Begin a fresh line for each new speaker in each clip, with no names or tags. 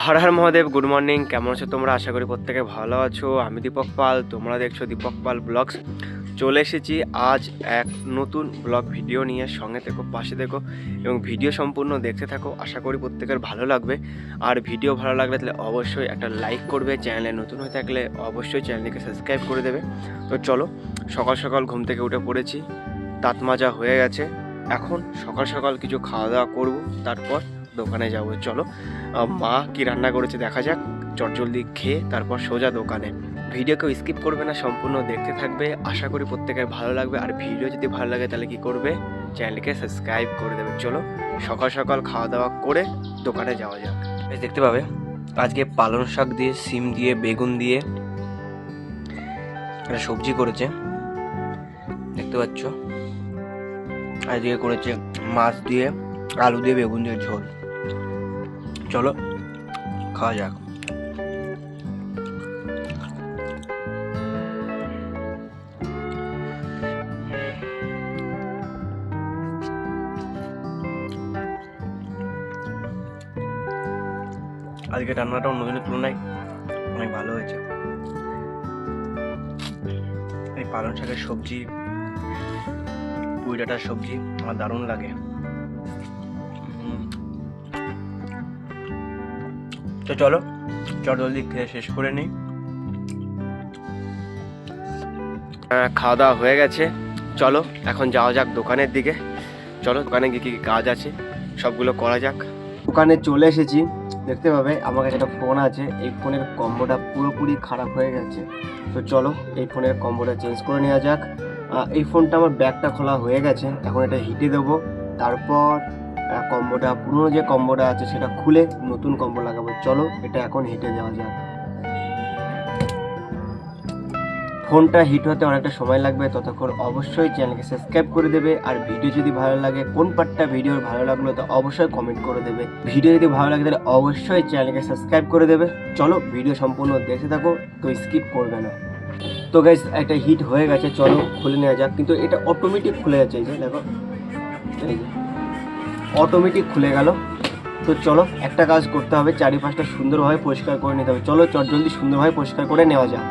Har Har Mahadev, good morning. কেমন আছো তোমরা? আশা করি প্রত্যেকে ভালো আছো। আমি দীপক পাল, তোমরা দেখছো দীপক পাল ব্লগস। চলে এসেছি আজ এক নতুন ব্লগ ভিডিও নিয়ে। সঙ্গে থেকো, পাশে দেখো এবং ভিডিও সম্পূর্ণ দেখতে থাকো। আশা করি প্রত্যেকের ভালো লাগবে। আর ভিডিও ভালো লাগলে তাহলে অবশ্যই একটা লাইক করবে। চ্যানেলে নতুন হয়ে থাকলে অবশ্যই চ্যানেলটিকে সাবস্ক্রাইব করে দেবে। তো চলো, সকাল সকাল ঘুম থেকে উঠে পড়েছি, দাঁত মাজা হয়ে গেছে। এখন সকাল সকাল কিছু খাওয়া দাওয়া করবো, তারপর দোকানে যাবো। চলো, মা কি রান্না করেছে দেখা যাক। চটজলদি খেয়ে তারপর সোজা দোকানে। ভিডিওকেও স্কিপ করবে না, সম্পূর্ণ দেখতে থাকবে। আশা করি প্রত্যেকের ভালো লাগবে। আর ভিডিও যদি ভালো লাগে তাহলে কি করবে, চ্যানেলকে সাবস্ক্রাইব করে দেবে। চলো, সকাল সকাল খাওয়া দাওয়া করে দোকানে যাওয়া যাক। দেখতে পাবে আজকে পালং শাক দিয়ে, সিম দিয়ে, বেগুন দিয়ে একটা সবজি করেছে, দেখতে পাচ্ছ। আজকে করেছে মাছ দিয়ে, আলু দিয়ে, বেগুন দিয়ে ঝোল। চলো খাওয়া যাক। আজকে রান্নাটা অন্য দিনের তুলনায় অনেক ভালো হয়েছে। এই পালং শাকের সবজি, পুঁই ডাঁটার সবজি আমার দারুণ লাগে। তো চলো জলদি খেয়ে শেষ করে নিই। খাওয়া দাওয়া হয়ে গেছে, চলো এখন যাওয়া যাক দোকানের দিকে। চলো দোকানে গিয়ে কী কাজ আছে সবগুলো করা যাক। দোকানে চলে এসেছি। দেখতে পাবে আমার কাছে একটা ফোন আছে, এই ফোনের কম্বোটা পুরোপুরি খারাপ হয়ে গেছে। তো চলো এই ফোনের কম্বোটা চেঞ্জ করে নেওয়া যাক। এই ফোনটা আমার ব্যাগটা খোলা হয়ে গেছে, এখন এটা হিটে দেবো। তারপর কম্বোটা, পুরনো যে কম্বোটা আছে সেটা খুলে নতুন কম্বো লাগাবো। চলো এটা এখন হিটে দেওয়া যাক। ফোনটা হিট হতে অনেকটা সময় লাগবে, ততক্ষণ অবশ্যই চ্যানেলকে সাবস্ক্রাইব করে দেবে। আর ভিডিও যদি ভালো লাগে, কোন পার্টটা ভিডিওর ভালো লাগলো তো অবশ্যই কমেন্ট করে দেবে। ভিডিও যদি ভালো লাগে তাহলে অবশ্যই চ্যানেলকে সাবস্ক্রাইব করে দেবে। চলো ভিডিও সম্পূর্ণ দেখতে থাকো, তো স্কিপ করবে না। তো গাইস একটা হিট হয়ে গেছে, চলো খুলে নেওয়া যাক। কিন্তু এটা অটোমেটিক খুলে যাচ্ছে, এই যে দেখো, এই যে অটোমেটিক খুলে গেল। তো চলো একটা কাজ করতে হবে, চারিপাশটা সুন্দরভাবে পরিষ্কার করে নিতে হবে। চলো জলদি সুন্দরভাবে পরিষ্কার করে নেওয়া যাক।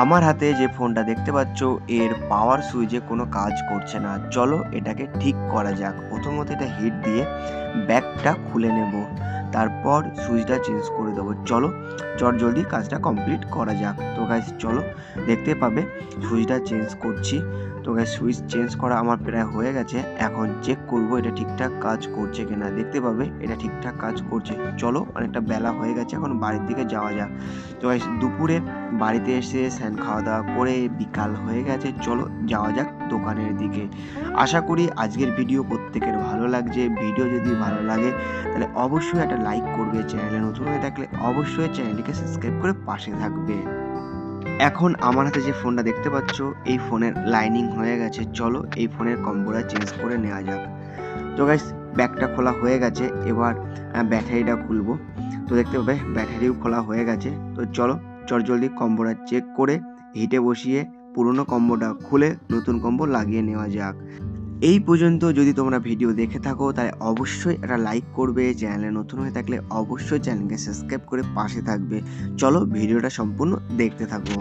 আমার হাতে যে ফোনটা দেখতে পাচ্ছ, এর পাওয়ার সুইচে কোনো কাজ করছে না। চলো এটাকে ঠিক করা যাক। প্রথমত এটা হিট দিয়ে ব্যাগটা খুলে নেব, তারপর সুইচটা চেঞ্জ করে দেবো। চলো জলদি কাজটা কমপ্লিট করা যাক। তো গাইস চলো, দেখতে পাবে সুইচটা চেঞ্জ করছি। তো গাইস সুইচ চেঞ্জ করা আমার প্রায় হয়ে গেছে। এখন চেক করব এটা ঠিকঠাক কাজ করছে কিনা। দেখতে পাবে এটা ঠিকঠাক কাজ করছে। চলো অনেকটা বেলা হয়ে গেছে, এখন বাড়ির দিকে যাওয়া যাক। তো গাইস দুপুরে বাড়িতে এসে স্নান খাওয়া দাওয়া করে বিকাল হয়ে গেছে। চলো যাওয়া যাক দোকানের দিকে। আশা করি আজকের ভিডিও প্রত্যেকের ভালো লাগছে। ভিডিও যদি ভালো লাগে তাহলে অবশ্যই একটা লাইক করবে। চ্যানেলে নতুন হয়ে থাকলে অবশ্যই চ্যানেলটিকে সাবস্ক্রাইব করে পাশে থাকবে। এখন আমার হাতে যে ফোনটা দেখতে পাচ্ছ, এই ফোনের লাইনিং হয়ে গেছে। চলো এই ফোনের কম্বোটা চেঞ্জ করে নেওয়া যাক। তো গাইস ব্যাগটা খোলা হয়ে গেছে, এবার ব্যাটারিটা খুলবো। তো দেখতে পাবে ব্যাটারিও খোলা হয়ে গেছে। তো চলো জলদি কম্বোটা চেক করে হিটে বসিয়ে পুরনো কম্বোটা খুলে নতুন কম্বো লাগিয়ে নেওয়া যাক। এই পর্যন্ত যদি তোমরা ভিডিও দেখে থাকো তাহলে অবশ্যই একটা লাইক করবে। চ্যানেলে নতুন হয়ে থাকলে অবশ্যই চ্যানেলকে সাবস্ক্রাইব করে পাশে থাকবে। চলো ভিডিওটা সম্পূর্ণ দেখতে থাকো।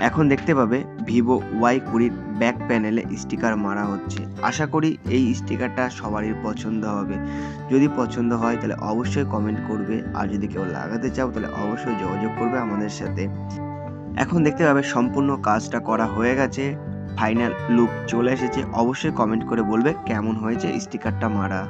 এখন দেখতে পাবে ভিভো Y20 ব্যাক প্যানেলে স্টিকার মারা হচ্ছে। আশা করি এই স্টিকারটা সবারই পছন্দ হবে। যদি পছন্দ হয় তাহলে অবশ্যই কমেন্ট করবে, আর যদি কেউ লাগাতে চাও তাহলে অবশ্যই যোগাযোগ করবে আমাদের সাথে। এখন দেখতে পাবে সম্পূর্ণ কাজটা করা হয়ে গেছে, ফাইনাল লুক চলে এসেছে। অবশ্যই কমেন্ট করে বলবে কেমন হয়েছে স্টিকারটা মারা।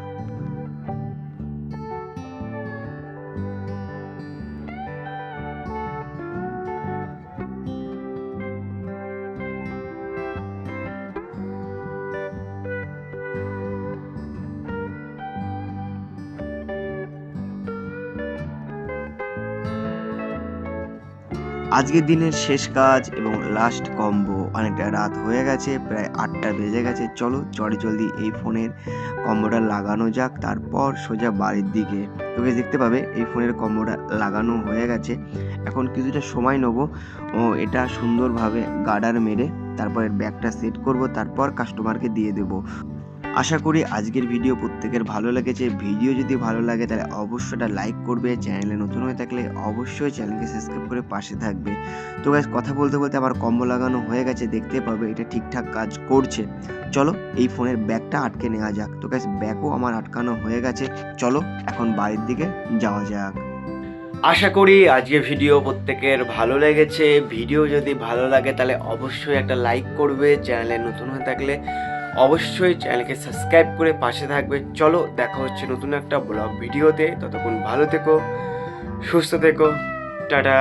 আজকের দিনের শেষ কাজ এবং লাস্ট কম্বো। অনেকটা রাত হয়ে গেছে, প্রায় 8টা বেজে গেছে। চলো জলদি এই ফোনের কম্বোটা লাগানো যাক, তারপর সোজা বাড়ির দিকে। তোকে দেখতে পাবে এই ফোনের কম্বোটা লাগানো হয়ে গেছে। এখন কিছুটা সময় নেবো ও এটা সুন্দরভাবে গার্ডার মেরে তারপর এর ব্যাগটা সেট করব, তারপর কাস্টমারকে দিয়ে দেবো। আশা করি আজকের ভিডিও প্রত্যেকের ভালো লেগেছে। ভিডিও যদি ভালো লাগে তাহলে অবশ্যই এটা লাইক করবে, চ্যানেলে নতুন হয়ে থাকলে অবশ্যই চ্যানেলকে সাবস্ক্রাইব করে পাশে থাকবে। তো গাইস, কথা বলতে বলতে আমার কম্বো লাগানো হয়ে গেছে, দেখতে পাবে এটা ঠিকঠাক কাজ করছে। চলো এই ফোনের ব্যাগটা আটকে নেওয়া যাক। তো গাইস, ব্যাগও আমার আটকানো হয়ে গেছে। চলো এখন বাড়ির দিকে যাওয়া যাক।
আশা করি আজকের ভিডিও প্রত্যেকের ভালো লেগেছে। ভিডিও যদি ভালো লাগে তাহলে অবশ্যই একটা লাইক করবে, চ্যানেলে নতুন হয়ে থাকলে অবশ্যই চ্যানেলকে সাবস্ক্রাইব করে পাশে থাকবে। চলো দেখা হচ্ছে নতুন একটা ব্লগ ভিডিওতে। ততক্ষণ ভালো থেকো, সুস্থ থেকো, টাটা।